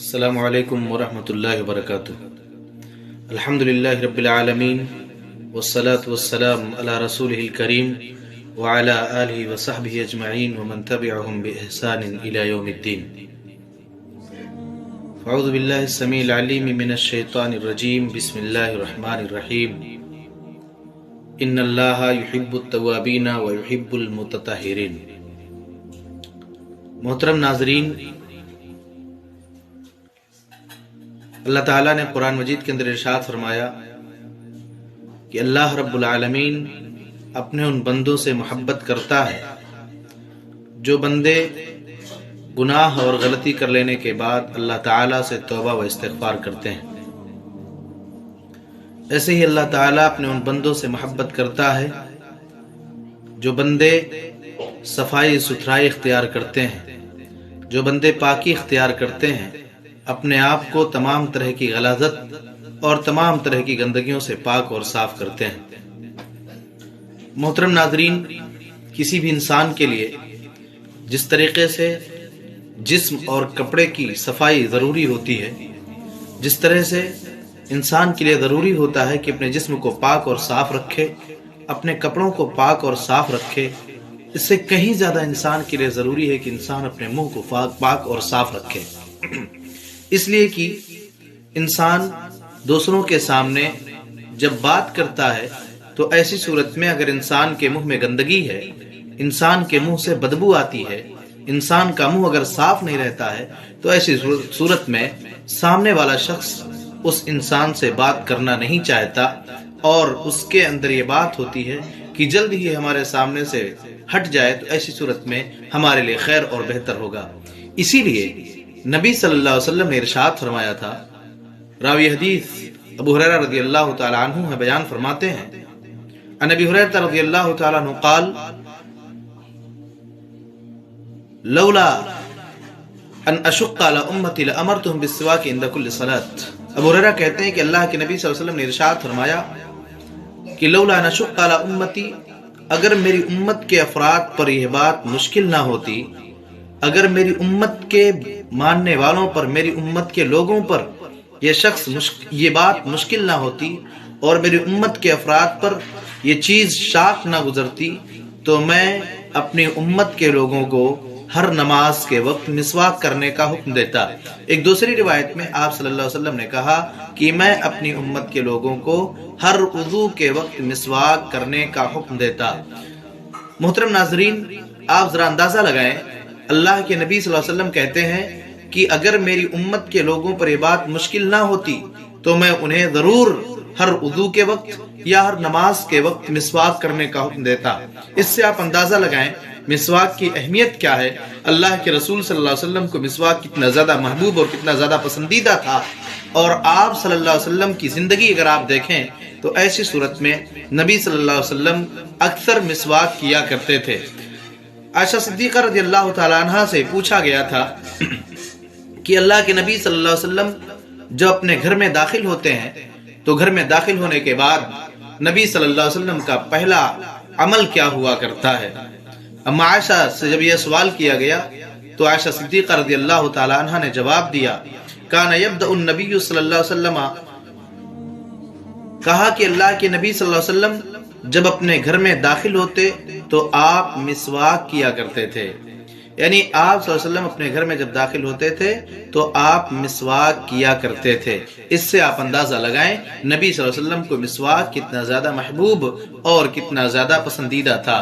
अस्सलामु अलैकुम वरहमतुल्लाहि वबरकातुहू। अल्हम्दुलिल्लाहि रब्बिल आलमीन वस्सलातु वस्सलाम अला रसूलिहिल करीम व अला आलिहि व सहबिहि अजमईन व मन तबिअहुम बिइहसान इला यौमिद्दीन। अऊज़ु बिल्लाहिस समीइल अलीम मिनश शैतानिर रजीम। बिस्मिल्लाहिर रहमानिर रहीम। इन्नल्लाहा युहिब्बुत तव्वाबीन व युहिब्बुल मुतत्तहिरीन। मोहतरम नाज़रीन, अल्लाह ताला ने कुरान मजीद के अंदर इरशाद फरमाया कि अल्लाह रब्बुल आलमीन अपने उन बंदों से मोहब्बत करता है जो बंदे गुनाह और गलती कर लेने के बाद अल्लाह ताला से तौबा व इस्तिग़फ़ार करते हैं। ऐसे ही अल्लाह ताला अपने उन बंदों से मोहब्बत करता है जो बंदे सफाई सुथराई इख्तियार करते हैं, जो बंदे पाकी इख्तियार करते हैं, अपने आप को तमाम तरह की गलाज़त और तमाम तरह की गंदगियों से पाक और साफ करते हैं। मोहतरम नाज़रीन, किसी भी इंसान के लिए जिस तरीके से जिस्म और कपड़े की सफाई ज़रूरी होती है, जिस तरह से इंसान के लिए ज़रूरी होता है कि अपने जिस्म को पाक और साफ रखे, अपने कपड़ों को पाक और साफ रखे, इससे कहीं ज़्यादा इंसान के लिए ज़रूरी है कि इंसान अपने मुंह को पाक और साफ रखे। इसलिए कि इंसान दूसरों के सामने जब बात करता है तो ऐसी सूरत में अगर इंसान के मुंह में गंदगी है, इंसान के मुंह से बदबू आती है, इंसान का मुंह अगर साफ नहीं रहता है, तो ऐसी सूरत में सामने वाला शख्स उस इंसान से बात करना नहीं चाहता और उसके अंदर ये बात होती है कि जल्द ही हमारे सामने से हट जाए, तो ऐसी सूरत में हमारे लिए खैर और बेहतर होगा। इसीलिए नबी सल्लल्लाहु अलैहि वसल्लम ने इरशाद फरमाया था। रावी हदीस अबू हुरैरा रज़ियल्लाहु तआला अन्हु है, बयान फरमाते हैं, अन अबी हुरैरा रज़ियल्लाहु तआला अन्हु क़ाल लौला अन अशुक्का अला उम्मती लअमरतुहुम बिस्सिवाक इंद कुल्लि सलात। अबू हुरैरा कहते हैं कि अल्लाह के नबी सल्लल्लाहु अलैहि वसल्लम ने इरशाद फरमाया कि लौला अन अशुक्का अला उम्मती, अगर मेरी उम्मत के अफराद पर यह बात मुश्किल ना होती, अगर मेरी उम्मत के मानने वालों पर, मेरी उम्मत के लोगों पर ये बात मुश्किल ना होती और मेरी उम्मत के अफराद पर ये चीज़ शाक ना गुजरती, तो मैं अपनी उम्मत के लोगों को हर नमाज के वक्त मिसवाक करने का हुक्म देता। एक दूसरी रिवायत में आप सल्लल्लाहु अलैहि वसल्लम ने कहा कि मैं अपनी उम्मत के लोगों को हर वुज़ू के वक्त मिसवाक करने का हुक्म देता। मोहतरम नाज़रीन, आप जरा अंदाजा लगाएं, अल्लाह के नबी सल्लल्लाहु अलैहि वसल्लम कहते हैं कि अगर मेरी उम्मत के लोगों पर यह बात मुश्किल ना होती तो मैं उन्हें जरूर हर वुज़ू के वक्त या हर नमाज के वक्त मिसवाक करने का हुक्म देता। इससे आप अंदाजा लगाएं मिसवाक की अहमियत क्या है। अल्लाह के रसूल सल्लल्लाहु अलैहि वसल्लम को मिसवाक कितना ज़्यादा महबूब और कितना ज़्यादा पसंदीदा था। और आप सल्लल्लाहु अलैहि वसल्लम की ज़िंदगी अगर आप देखें तो ऐसी सूरत में नबी सल्लल्लाहु अलैहि वसल्लम अक्सर मिसवाक किया करते थे। आयशा सिद्दीक़ा रज़ियल्लाहु तआला अन्हा से पूछा गया था कि अल्लाह के नबी सल्लल्लाहु अलैहि वसल्लम जब अपने घर में दाखिल होते हैं तो घर में दाखिल होने के बाद नबी सल्लल्लाहु अलैहि वसल्लम का पहला अमल क्या हुआ करता है। अम्मा आयशा से जब यह सवाल किया गया तो आयशा सिद्दीक़ा रज़ियल्लाहु तआला अन्हा ने जवाब दिया, काना यब्दअुन नबी सल्लल्लाहु अलैहि वसल्लम, कहा कि अल्लाह के नबी सल्लल्लाहु अलैहि वसल्लम जब अपने घर में दाखिल होते तो आप मिसवाक किया करते थे। यानी आप सल्लल्लाहु अलैहि वसल्लम अपने घर में जब दाखिल होते थे तो आप मिसवाक किया करते थे। इससे आप अंदाजा लगाएं नबी सल्लल्लाहु अलैहि वसल्लम को मिसवाक कितना ज्यादा महबूब और कितना ज्यादा पसंदीदा था।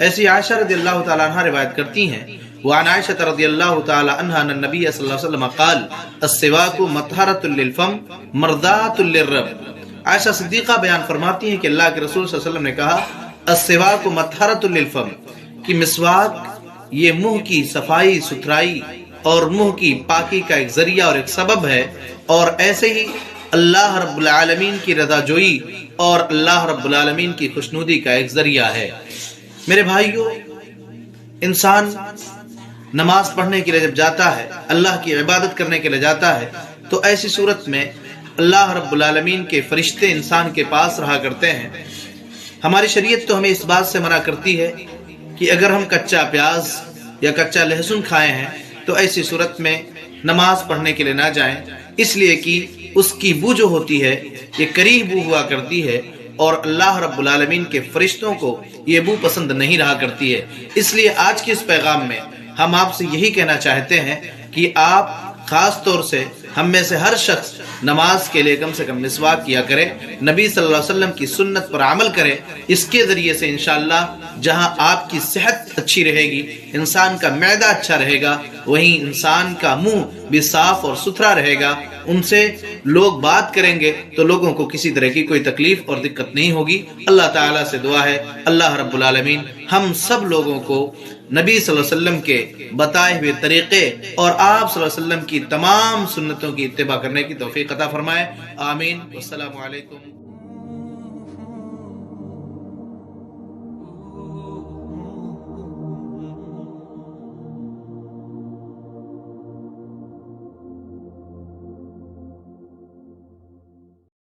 ऐसी आयशा रज़ियल्लाहु तआला अन्हा रिवायत करती हैं, वअन आयशा रज़ियल्लाहु तआला अन्हा अन नबी सल्लल्लाहु अलैहि वसल्लम क़ाल अस्सिवाकु मत्हरतुल लिल फम मर्दातुल लिर्रब। आयशा सिद्दीक़ा बयान फरमाती हैं कि अल्लाह के रसूल सल्लल्लाहु अलैहि वसल्लम ने कहा अस्सिवाकु मत्हरतुल लिल फम, कि मिसवाक ये मुंह की सफाई सुथराई और मुंह की पाकी का एक जरिया और एक सबब है, और ऐसे ही अल्लाह रब्बुल आलमीन की रज़ाजोई और अल्लाह रब्बुल आलमीन की खुशनुदी का एक जरिया है। मेरे भाइयों, इंसान नमाज पढ़ने के लिए जब जाता है, अल्लाह की इबादत करने के लिए जाता है, तो ऐसी सूरत में अल्लाह रब्बुल आलमीन के फरिश्ते इंसान के पास रहा करते हैं। हमारी शरीयत तो हमें इस बात से मना करती है कि अगर हम कच्चा प्याज या कच्चा लहसुन खाए हैं तो ऐसी सूरत में نماز پڑھنے کے لیے نہ جائیں، اس لیے کہ اس کی بو جو ہوتی ہے یہ کری بو ہوا کرتی ہے، اور اللہ رب العالمین کے فرشتوں کو یہ بو پسند نہیں رہا کرتی ہے۔ اس لیے آج کے اس پیغام میں ہم آپ سے یہی کہنا چاہتے ہیں کہ آپ خاص طور سے ہم میں سے ہر شخص نماز کے لیے کم سے کم مسواک کیا کرے، نبی صلی اللہ علیہ وسلم کی سنت پر عمل کرے۔ اس کے ذریعے سے انشاءاللہ جہاں آپ کی صحت اچھی رہے گی، انسان کا معدہ اچھا رہے گا، وہیں انسان کا منہ بھی صاف اور ستھرا رہے گا، ان سے لوگ بات کریں گے تو لوگوں کو کسی طرح کی کوئی تکلیف اور دقت نہیں ہوگی۔ اللہ تعالیٰ سے دعا ہے اللہ رب العالمین ہم سب لوگوں کو نبی صلی اللہ علیہ وسلم کے بتائے ہوئے طریقے اور آپ صلی اللہ علیہ وسلم کی تمام سنتوں کی اتباع کرنے کی توفیق عطا فرمائے، آمین۔ والسلام علیکم۔